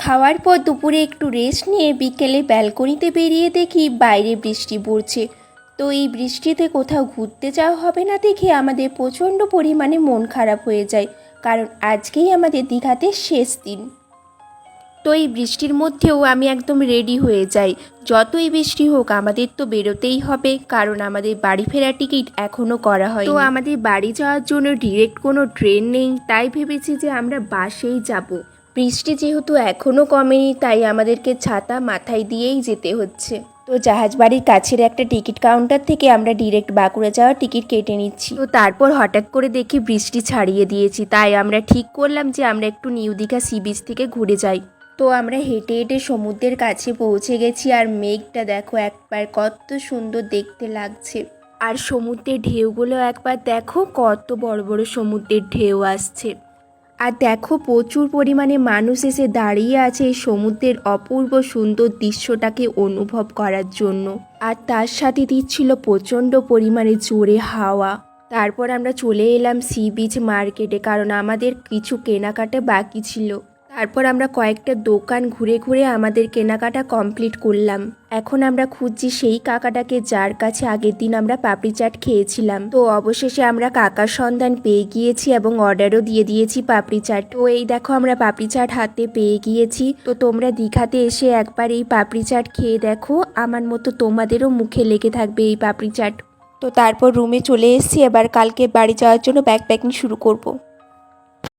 খাওয়ার পর দুপুরে একটু রেস্ট নিয়ে বিকেলে ব্যালকনিতে বেরিয়ে দেখি বাইরে বৃষ্টি পড়ছে। তো এই বৃষ্টিতে কোথাও ঘুরতে যাওয়া হবে না দেখে আমাদের প্রচণ্ড পরিমাণে মন খারাপ হয়ে যায়, কারণ আজকেই আমাদের দীঘাতে শেষ দিন। তো এই বৃষ্টির মধ্যেও আমি একদম রেডি হয়ে যাই, যতই বৃষ্টি হোক আমাদের তো বেরোতেই হবে, কারণ আমাদের বাড়ি ফেরার টিকিট এখনও করা হয়। তো আমাদের বাড়ি যাওয়ার জন্য ডিরেক্ট কোনো ট্রেন নেই, তাই ভেবেছি যে আমরা বাসেই যাব। বৃষ্টি যেহেতু এখনও কমেনি, তাই আমাদেরকে ছাতা মাথায় দিয়েই যেতে হচ্ছে। তো জাহাজবাড়ির কাছের একটা টিকিট কাউন্টার থেকে আমরা ডিরেক্ট বাঁকুড়া যাওয়ার টিকিট কেটে নিচ্ছি। তো তারপর হঠাৎ করে দেখি বৃষ্টি ছাড়িয়ে দিয়েছি, তাই আমরা ঠিক করলাম যে আমরা একটু নিউ দীঘা সি বিচ থেকে ঘুরে যাই। তো আমরা হেঁটে হেঁটে সমুদ্রের কাছে পৌঁছে গেছি, আর মেঘটা দেখো একবার কত সুন্দর দেখতে লাগছে। আর সমুদ্রের ঢেউগুলো একবার দেখো, কত বড় বড় সমুদ্রের ঢেউ আসছে। আর দেখো প্রচুর পরিমাণে মানুষ এসে দাঁড়িয়ে আছে এই সমুদ্রের অপূর্ব সুন্দর দৃশ্যটাকে অনুভব করার জন্য। আর তার সাথে দিচ্ছিল প্রচণ্ড পরিমাণে জোরে হাওয়া। তারপর আমরা চলে এলাম সি বিচ মার্কেটে, কারণ আমাদের কিছু কেনাকাটা বাকি ছিল। তারপর আমরা কয়েকটা দোকান ঘুরে ঘুরে আমাদের কেনাকাটা কমপ্লিট করলাম। এখন আমরা খুঁজছি সেই কাকাটাকে যার কাছে আগের দিন আমরা পাপড়ি চাট খেয়েছিলাম। তো অবশেষে আমরা কাকার সন্ধান পেয়ে গিয়েছি এবং অর্ডারও দিয়ে দিয়েছি পাপড়ি চাট। তো এই দেখো আমরা পাপড়ি চাট হাতে পেয়ে গিয়েছি। তো তোমরা দীঘাতে এসে একবার এই পাপড়ি চাট খেয়ে দেখো, আমার মতো তোমাদেরও মুখে লেগে থাকবে এই পাপড়ি চাট। তো তারপর রুমে চলে এসেছি, এবার কালকে বাড়ি যাওয়ার জন্য ব্যাগ প্যাকিং শুরু করব।